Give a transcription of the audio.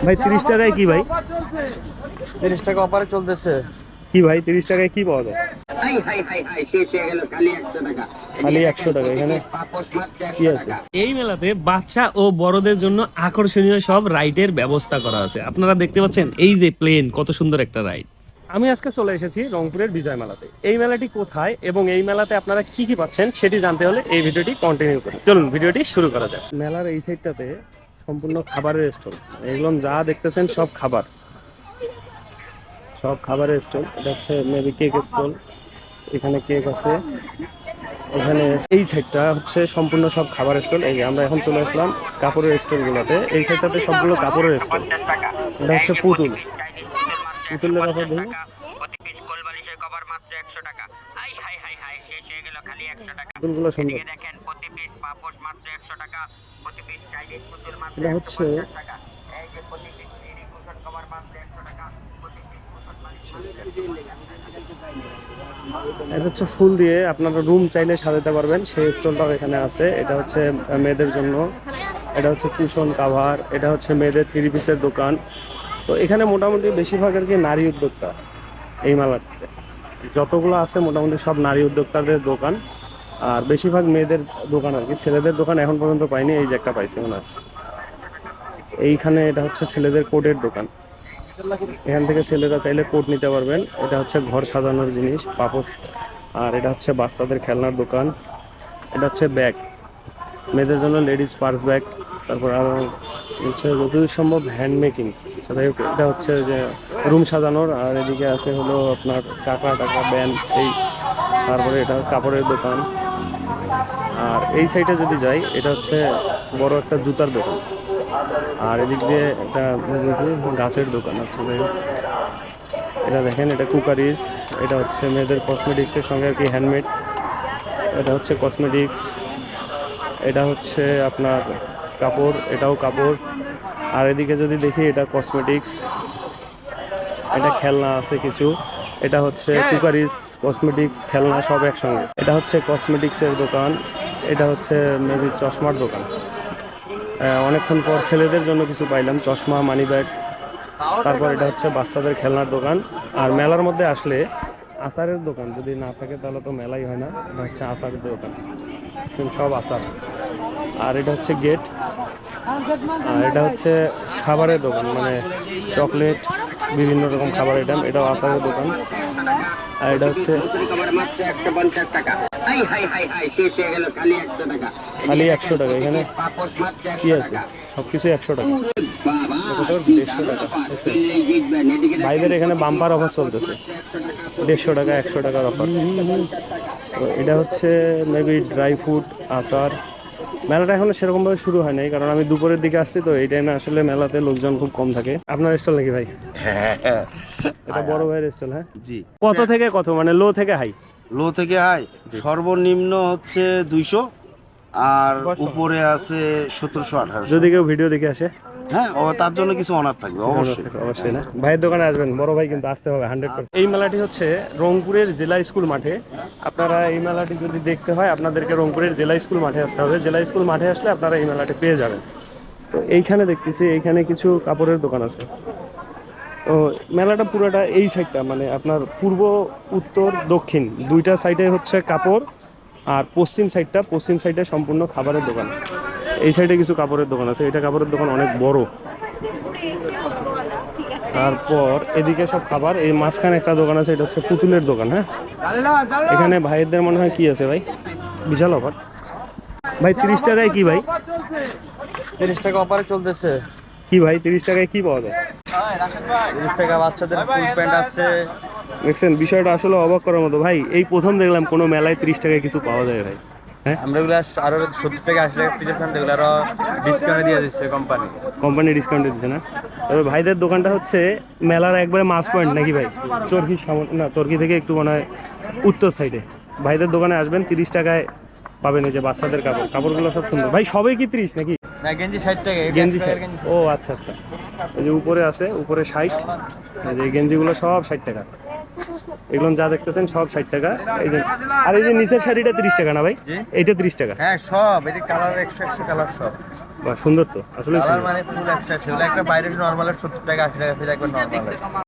ভাই 30 টাকায় কি ভাই? 30 টাকা অফারে চলতেছে। কি ভাই 30 টাকায় কি পাওয়া যায়? হাই হাই হাই হাই শেষ হয়ে গেল খালি 100 টাকা। খালি 100 টাকা। এখানে পাপোশ মাত্র কি 100 আছে? টাকা। এই মেলাতে বাচ্চা ও বড়দের জন্য আকর্ষণীয় সব রাইডের ব্যবস্থা করা আছে। আপনারা দেখতে পাচ্ছেন এই যে প্লেন, কত সুন্দর একটা রাইড। আমি আজকে চলে এসেছি রংপুরের বিজয় মেলাতে। এই মেলাটি কোথায় এবং এই মেলাতে আপনারা কি কি পাচ্ছেন সেটি জানতে হলে এই ভিডিওটি কন্টিনিউ করুন। চলুন ভিডিওটি শুরু করা যাক। মেলার এই সাইডটাতে সম্পূর্ণ খাবারের স্টল। এগুলো যা দেখতেছেন সব খাবার, সব খাবারের স্টল। এটা হচ্ছে মেবি কেক স্টল। এখানে কেক আছে। এখানে এই সাইডটা হচ্ছে সম্পূর্ণ সব খাবারের স্টল। এই আমরা এখন চলে আসলাম কাপড়ের স্টলগুলোতে। এই সাইডটাতে সবগুলো কাপড়ের স্টল। এটা হচ্ছে পুতুল, পুতুলের কথা দেখুন। প্রতি পিস কোলবালিশের কভার মাত্র 100 টাকা। হাই হাই হাই হাই শেষ হয়ে গেল খালি 100 টাকা। পুতুলগুলো সুন্দর। এদিকে দেখেন প্রতি পিস পাপোশ মাত্র 100 টাকা। প্রতি পিস চাইনিজ পুতুল মাত্র এটা হচ্ছে 150 টাকা। এই যে প্রতি পিস সিরি কুশন কভার মাত্র 100 টাকা। প্রতি পিস কুশন বালিশ এটা হচ্ছে ফুল দিয়ে আপনারা রুম চাইলে সাজাতে পারবেন, সেই স্টলটাও এখানে আছে। এটা হচ্ছে মেয়েদের জন্য। এটা হচ্ছে কুশন কাভার। এটা হচ্ছে মেয়েদের 3 পিসের দোকান। তো এখানে মোটামুটি বেশিরভাগ আর কি নারী উদ্যোক্তা। এই মেলাতে যতগুলো আছে মোটামুটি সব নারী উদ্যোক্তাদের দোকান, আর বেশিরভাগ মেয়েদের দোকান আর কি। ছেলেদের দোকান এখন পর্যন্ত পাইনি, এই যে একটা পাইছি মনে হয় এইখানে। এটা হচ্ছে ছেলেদের কোটের দোকান। এখান থেকে ছেলেরা চাইলে কোট নিতে পারবেন। এটা হচ্ছে ঘর সাজানোর জিনিস, পাপোশ। আর এটা হচ্ছে বাচ্চাদের খেলনার দোকান। এটা হচ্ছে ব্যাগ, মেয়েদের জন্য লেডিস পার্স ব্যাগ। তারপর আরও হচ্ছে যতদূর সম্ভব হ্যান্ড মেকিং। এটা হচ্ছে যে রুম সাজানোর। আর এদিকে আছে হলো আপনার টাকা ব্যান এই। তারপরে এটা কাপড়ের দোকান। আর এই সাইডে যদি যাই, এটা হচ্ছে বড় একটা জুতার দোকান। আর এদিক দিয়ে একটা গাছের দোকান আছে। এটা দেখেন, এটা কুকারিজ। এটা হচ্ছে মেয়েদের কসমেটিক্সের সঙ্গে আর কি হ্যান্ডমেড। এটা হচ্ছে কসমেটিক্স। এটা হচ্ছে আপনার কাপড়, এটাও কাপড়। আর এদিকে যদি দেখি, এটা কসমেটিক্স। এটা খেলনা আছে কিছু। এটা হচ্ছে কুকারিজ, কসমেটিক্স, খেলনা সব একসঙ্গে। এটা হচ্ছে কসমেটিক্সের দোকান। এটা হচ্ছে মেবি চশমার দোকান। অনেকক্ষণ পর ছেলেদের জন্য কিছু পাইলাম, চশমা, মানি ব্যাগ। তারপর এটা হচ্ছে বাচ্চাদের খেলনার দোকান। আর মেলার মধ্যে আসলে আচারের দোকান যদি না থাকে তাহলে তো মেলাই হয় না। এটা হচ্ছে আচারের দোকান, সব আচার। আর এটা হচ্ছে গেট। আর এটা হচ্ছে খাবারের দোকান, মানে চকলেট, বিভিন্ন রকম খাবার আইটেম। এটাও আচারের দোকান। আর এটা হচ্ছে কভার মাত্র 150 টাকা। হাই হাই হাই হাই শেষ হয়ে গেল খালি 100 টাকা। খালি 100 টাকা। এখানে পাপোশ মাত্র কি 100 আছে? টাকা। সবকিছু 100 টাকা। বাবা এটা তো কি 150 টাকা। দারুণ কিনলেই জিতবেন। এদিকে দেখেন ভাইদের এখানে বাম্পার অফার চলতেছে, 150 টাকা, 100 টাকার অফার। তো এটা হচ্ছে মেবি ড্রাই ফ্রুট, আচার। মেলাটা এখনো সেরকমভাবে শুরু হয় নাই, কারণ আমি দুপুরের দিকে আসছি, তো এই টাইমে আসলে মেলাতে লোকজন খুব কম থাকে। আপনার স্টল নাকি ভাই? এটা বড় ভাইয়ের স্টল। হ্যাঁ জি। কত থেকে কত, মানে লো থেকে হাই? লো থেকে হাই সর্বনিম্ন হচ্ছে 200, আর উপরে আছে 1700-1800। যদি কেউ ভিডিও দেখে আসে, হ্যাঁ, ও তার জন্য কিছু অনার থাকবে অবশ্যই। অবশ্যই না, ভাইয়ের দোকানে আসবেন, বড় ভাই কিন্তু আসতে হবে 100%। এই মেলাটি হচ্ছে রংপুরের জেলা স্কুল মাঠে। আপনারা এই মেলাটি যদি দেখতে হয়, আপনাদেরকে রংপুরের জেলা স্কুল মাঠে আসতে হবে। জেলা স্কুল মাঠে আসলে আপনারা এই মেলাটি পেয়ে যাবেন। তো এইখানে দেখতেছি এইখানে কিছু কাপড়ের দোকান আছে। তো মেলাটা পুরোটা এই সাইডটা, মানে আপনার পূর্ব, উত্তর, দক্ষিণ দুইটা সাইডে হচ্ছে কাপড়। আর পশ্চিম সাইডে সম্পূর্ণ খাবারের দোকান। এই সাইডে কিছু কাপড়ের দোকান আছে। এটা কাপড়ের দোকান অনেক বড়। তারপর এদিকে সব খাবার। এই মাঝখানে একটা দোকান আছে, এটা হচ্ছে পুতুলের দোকান। হ্যাঁ, এখানে ভাইদের মনে হয় কি আছে ভাই, বিশাল অফার। ভাই 30 টাকায় কি ভাই? 30 টাকা অফারে চলতেছে। কি ভাই 30 টাকায় কি পাওয়া যায়? 30 টাকা বাচ্চাদের ফুল প্যান্ট আছে। দেখছেন, বিষয়টা আসলে অবাক করার মতো ভাই। এই প্রথম দেখলাম কোনো মেলায় 30 টাকায় কিছু পাওয়া যায় ভাই। হ্যাঁ, আমরা এগুলো আরো 70 টাকা 80 টাকা পিসের প্যান্ট, এগুলো আরো ডিসকাউন্ট দিয়ে দিচ্ছে কোম্পানি ডিসকাউন্ট দিচ্ছে না? তবে ভাইদের দোকানটা হচ্ছে মেলার একবারে মাস পয়েন্ট নাকি ভাই? চরকি না, চরকি থেকে একটু মনে হয় উত্তর সাইডে। ভাইদের দোকানে আসবেন, 30 টাকায় পাবেন। এই যে বাচ্চাদের কাপড়গুলো সব সুন্দর ভাই। সবাই কি 30 নাকি? না, গেঞ্জি 60 টাকা। গেঞ্জি 60? ও আচ্ছা আচ্ছা। এই যে উপরে আছে, উপরে 60। এই যে গেঞ্জিগুলো সব 60 টাকা। এগুলো যা দেখতেছেন সব 60 টাকা। এই যে, আর এই যে নিচের শাড়িটা 30 টাকা না ভাই? এইটা 30 টাকা। হ্যাঁ, সব এই কালার 100 কালার সব। বা সুন্দর তো আসলে কালার মানে ফুল একটা, সেগুলো একটা বাইরের নরমালের 70 টাকা 80 টাকা ফিরে একবার নরমাল।